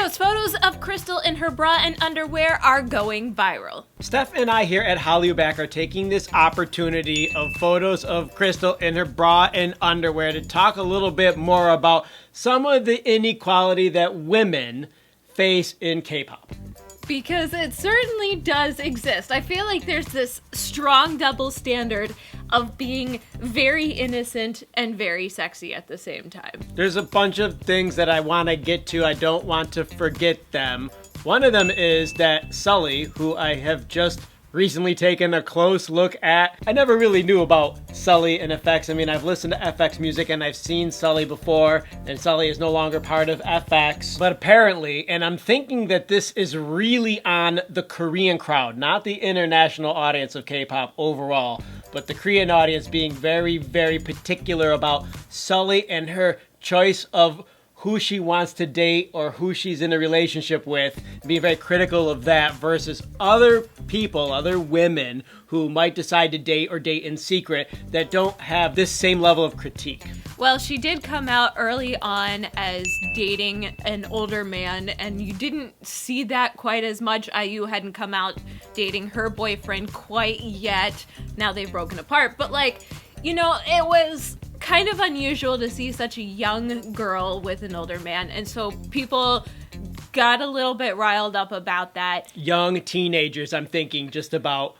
videos, photos of Crystal in her bra and underwear are going viral. Steph and I here at Hallyu Back are taking this opportunity of photos of Crystal in her bra and underwear to talk a little bit more about some of the inequality that women face in K-pop. Because it certainly does exist. I feel like there's this strong double standard of being very innocent and very sexy at the same time. There's a bunch of things that I want to get to. I don't want to forget them. One of them is that Sully, who I have just recently taken a close look at. I never really knew about Sully and FX. I mean, I've listened to FX music and I've seen Sully before, and Sully is no longer part of FX. But apparently, and I'm thinking that this is really on the Korean crowd, not the international audience of K-pop overall, but the Korean audience being very, very particular about Sully and her choice of who she wants to date or who she's in a relationship with, being very critical of that versus other people, other women who might decide to date or date in secret that don't have this same level of critique. Well, she did come out early on as dating an older man, and you didn't see that quite as much. IU hadn't come out dating her boyfriend quite yet. Now they've broken apart. But it was kind of unusual to see such a young girl with an older man, and so people got a little bit riled up about that. Young teenagers, I'm thinking just about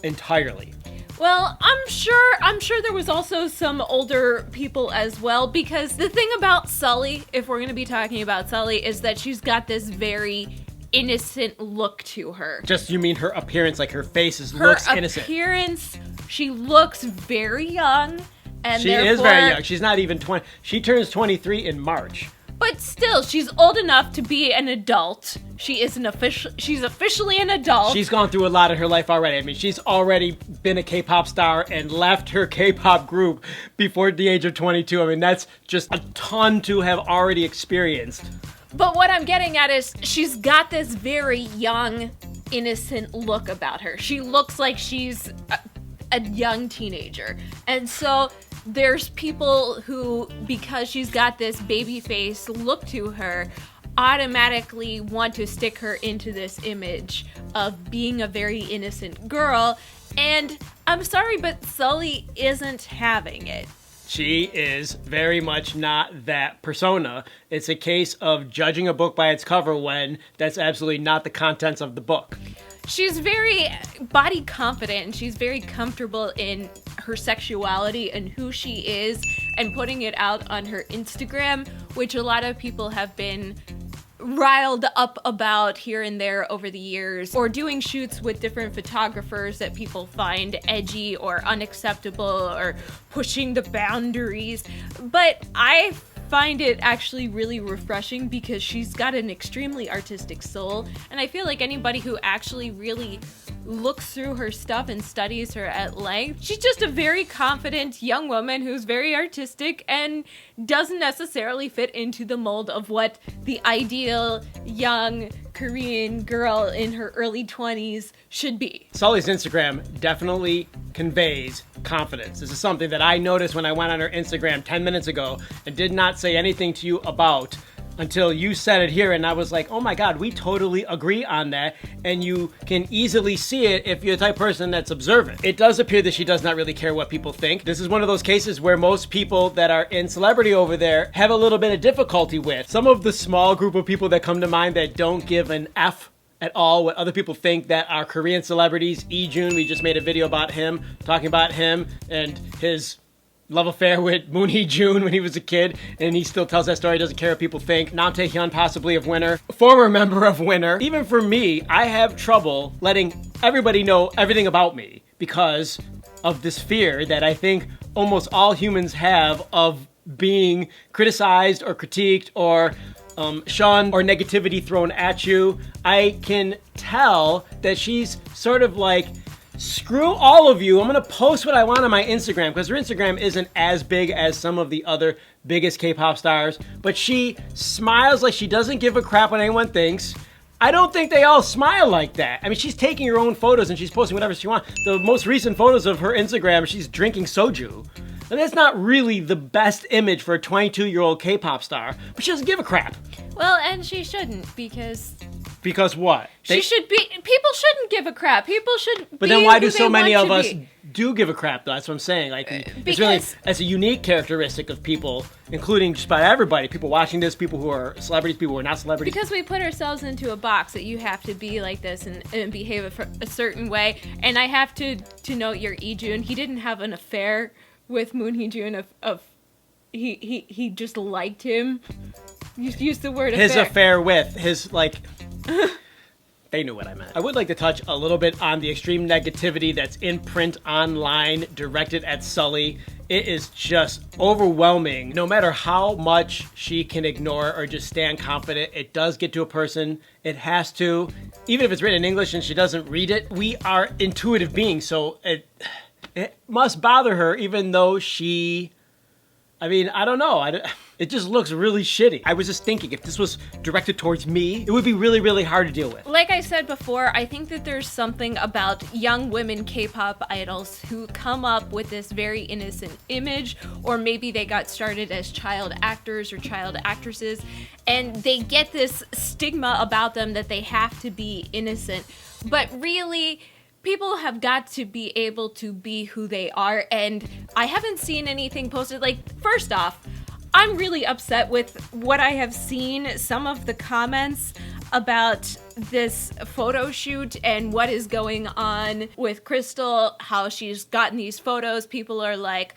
entirely. Well, I'm sure there was also some older people as well, because the thing about Sully, if we're going to be talking about Sully, is that she's got this very innocent look to her. Just, you mean her appearance, like her face looks innocent? Her appearance, she looks very young. And she is very young. She's not even 20. She turns 23 in March. But still, she's old enough to be an adult. She's officially an adult. She's gone through a lot in her life already. I mean, she's already been a K-pop star and left her K-pop group before the age of 22. I mean, that's just a ton to have already experienced. But what I'm getting at is she's got this very young, innocent look about her. She looks like she's a young teenager. And so there's people who, because she's got this baby face look to her, automatically want to stick her into this image of being a very innocent girl. And I'm sorry, but Sully isn't having it. She is very much not that persona. It's a case of judging a book by its cover when that's absolutely not the contents of the book. She's very body confident, and she's very comfortable in her sexuality and who she is, and putting it out on her Instagram, which a lot of people have been riled up about here and there over the years, or doing shoots with different photographers that people find edgy or unacceptable or pushing the boundaries. But I find it actually really refreshing because she's got an extremely artistic soul, and I feel like anybody who actually really looks through her stuff and studies her at length, she's just a very confident young woman who's very artistic and doesn't necessarily fit into the mold of what the ideal young Korean girl in her early 20s should be. Sully's Instagram definitely conveys confidence. This is something that I noticed when I went on her Instagram 10 minutes ago and did not say anything to you about until you said it here, and I was like, oh my god, we totally agree on that, and you can easily see it if you're the type of person that's observant. It does appear that she does not really care what people think. This is one of those cases where most people that are in celebrity over there have a little bit of difficulty with. Some of the small group of people that come to mind that don't give an F at all what other people think that are Korean celebrities. Lee-Jun, we just made a video about him, talking about him and his love affair with Moon Hee-jun when he was a kid, and he still tells that story, doesn't care what people think. Nam Taehyun, possibly of Winner, former member of Winner. Even for me, I have trouble letting everybody know everything about me because of this fear that I think almost all humans have of being criticized or critiqued or shunned or negativity thrown at you. I can tell that she's sort of like, screw all of you, I'm gonna post what I want on my Instagram, because her Instagram isn't as big as some of the other biggest K-pop stars, but she smiles like she doesn't give a crap what anyone thinks. I don't think they all smile like that. I mean, she's taking her own photos and she's posting whatever she wants. The most recent photos of her Instagram, she's drinking soju. And that's not really the best image for a 22-year-old K-pop star, but she doesn't give a crap. Well, and she shouldn't, because what? people shouldn't give a crap. People should But then why do so many of us do give a crap, though? That's what I'm saying. Like, it's a unique characteristic of people, including just about everybody. People watching this, people who are celebrities, people who are not celebrities. Because we put ourselves into a box that you have to be like this and behave a certain way. And I have to note your Ijun. He didn't have an affair with Moon Hee-jun he just liked him. You used the word his affair with his, like... They knew what I meant. I would like to touch a little bit on the extreme negativity that's in print online directed at Sully. It is just overwhelming. No matter how much she can ignore or just stand confident, it does get to a person. It has to. Even if it's written in English and she doesn't read it, we are intuitive beings, so it must bother her, even though she... I mean, I don't know. It just looks really shitty. I was just thinking, if this was directed towards me, it would be really, really hard to deal with. Like I said before, I think that there's something about young women K-pop idols who come up with this very innocent image, or maybe they got started as child actors or child actresses, and they get this stigma about them that they have to be innocent. But really... people have got to be able to be who they are, and I haven't seen anything posted. Like, first off, I'm really upset with what I have seen, some of the comments about this photo shoot and what is going on with Crystal, how she's gotten these photos. People are like,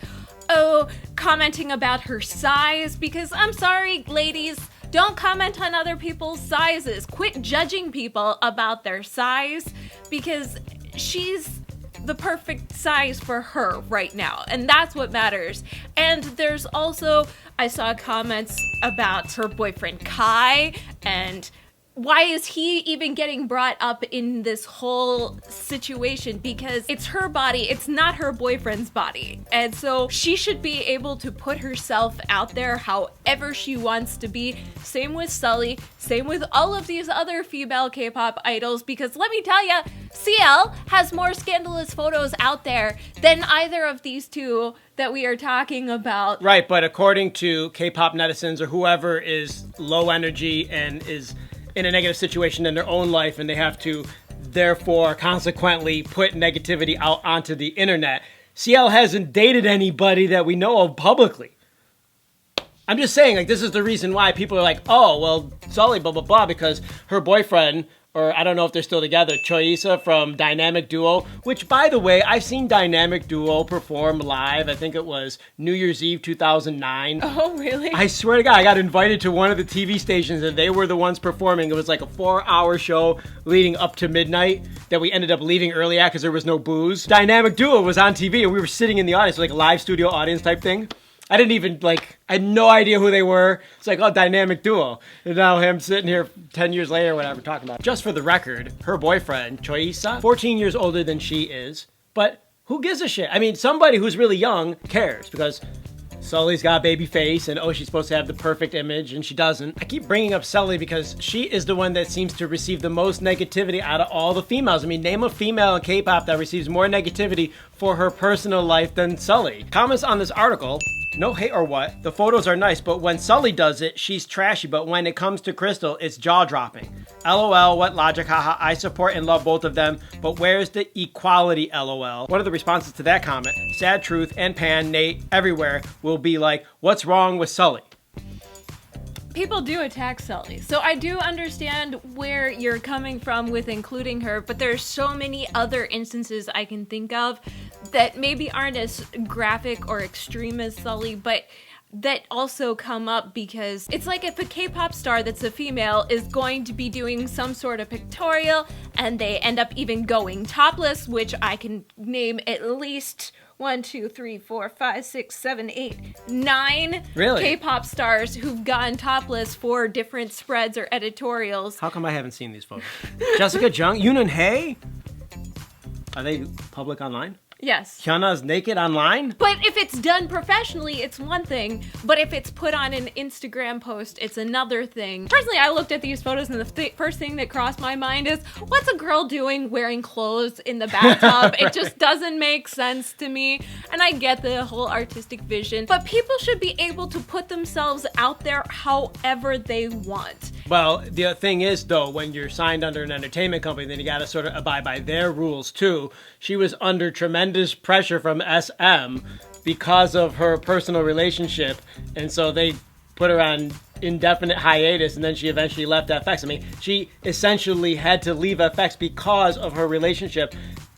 oh, commenting about her size, because I'm sorry, ladies, don't comment on other people's sizes. Quit judging people about their size, because she's the perfect size for her right now, and that's what matters. And there's also, I saw comments about her boyfriend Kai, and why is he even getting brought up in this whole situation? Because it's her body, it's not her boyfriend's body. And so she should be able to put herself out there however she wants to be. Same with Sully, same with all of these other female K-pop idols, because let me tell ya, CL has more scandalous photos out there than either of these two that we are talking about. Right, but according to K-pop netizens or whoever is low energy and is in a negative situation in their own life, and they have to therefore consequently put negativity out onto the internet, CL hasn't dated anybody that we know of publicly. I'm just saying, like, this is the reason why people are like, oh, well, Sully, blah, blah, blah, because her boyfriend, or I don't know if they're still together, Choisa from Dynamic Duo, which, by the way, I've seen Dynamic Duo perform live. I think it was New Year's Eve 2009. Oh, really? I swear to God, I got invited to one of the TV stations, and they were the ones performing. It was like a 4-hour show leading up to midnight that we ended up leaving early at because there was no booze. Dynamic Duo was on TV, and we were sitting in the audience, like a live studio audience type thing. I didn't even, like, I had no idea who they were. It's like, oh, Dynamic Duo. And now him sitting here 10 years later, whatever, talking about it. Just for the record, her boyfriend, Choisa, 14 years older than she is, but who gives a shit? I mean, somebody who's really young cares, because Sully's got a baby face, and oh, she's supposed to have the perfect image, and she doesn't. I keep bringing up Sully because she is the one that seems to receive the most negativity out of all the females. I mean, name a female in K-pop that receives more negativity for her personal life than Sully. Comments on this article: no hate or what, the photos are nice, but when Sully does it, she's trashy, but when it comes to Crystal, it's jaw-dropping. LOL, what logic, haha, I support and love both of them, but where's the equality, LOL? One of the responses to that comment, Sad Truth and Pan, Nate, everywhere, will be like, what's wrong with Sully? People do attack Sully, so I do understand where you're coming from with including her, but there's so many other instances I can think of that maybe aren't as graphic or extreme as Sully, but that also come up because it's like if a K-pop star that's a female is going to be doing some sort of pictorial and they end up even going topless, which I can name at least 1, 2, 3, 4, 5, 6, 7, 8, 9 really? K-pop stars who've gone topless for different spreads or editorials. How come I haven't seen these photos? Jessica Jung, Yoon and Hae? Are they public online? Yes. Hyuna's naked online? But if it's done professionally, it's one thing. But if it's put on an Instagram post, it's another thing. Personally, I looked at these photos and the first thing that crossed my mind is, what's a girl doing wearing clothes in the bathtub? It just doesn't make sense to me. And I get the whole artistic vision, but people should be able to put themselves out there however they want. Well, the thing is, though, when you're signed under an entertainment company, then you got to sort of abide by their rules, too. She was under tremendous pressure from SM because of her personal relationship, and so they put her on indefinite hiatus, and then she eventually left FX. I mean, she essentially had to leave FX because of her relationship.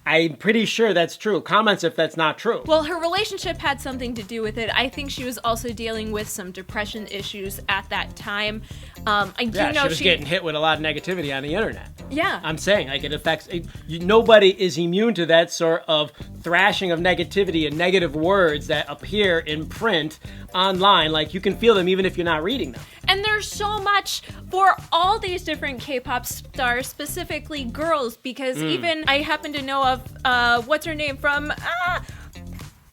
I'm pretty sure that's true. Comments if that's not true. Well, her relationship had something to do with it. I think she was also dealing with some depression issues at that time. I do know she was getting hit with a lot of negativity on the internet. Yeah. I'm saying, like, it affects... nobody is immune to that sort of thrashing of negativity and negative words that appear in print online. Like, you can feel them even if you're not reading them. And there's so much for all these different K-pop stars, specifically girls, because even I happen to know of, what's her name from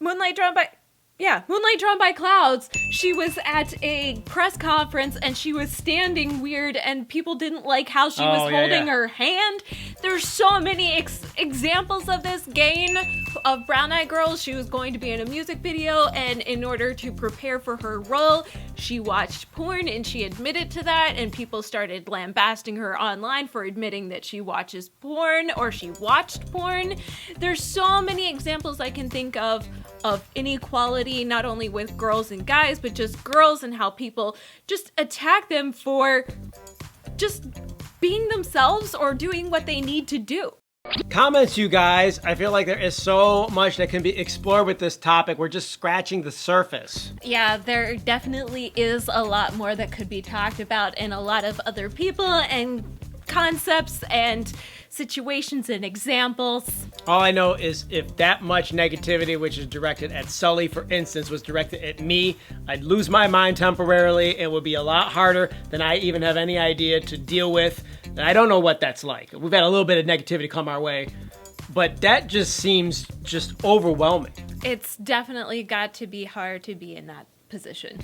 Moonlight Drawn by Clouds. She was at a press conference and she was standing weird and people didn't like how she was holding her hand. There's so many examples of this. Gain of Brown Eyed Girls, she was going to be in a music video, and in order to prepare for her role, she watched porn and she admitted to that, and people started lambasting her online for admitting that she watches porn or she watched porn. There's so many examples I can think of inequality, not only with girls and guys, but just girls, and how people just attack them for just being themselves or doing what they need to do. Comments, you guys. I feel like there is so much that can be explored with this topic. We're just scratching the surface. Yeah, there definitely is a lot more that could be talked about, and a lot of other people and concepts and situations and examples. All I know is if that much negativity, which is directed at Sully, for instance, was directed at me, I'd lose my mind temporarily. It would be a lot harder than I even have any idea to deal with. And I don't know what that's like. We've had a little bit of negativity come our way, but that just seems just overwhelming. It's definitely got to be hard to be in that position.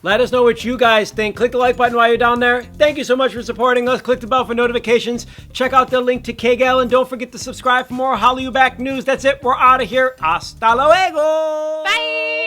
Let us know what you guys think. Click the like button while you're down there. Thank you so much for supporting us. Click the bell for notifications. Check out the link to Kgal, and don't forget to subscribe for more HallyuBack news. That's it. We're out of here. Hasta luego. Bye.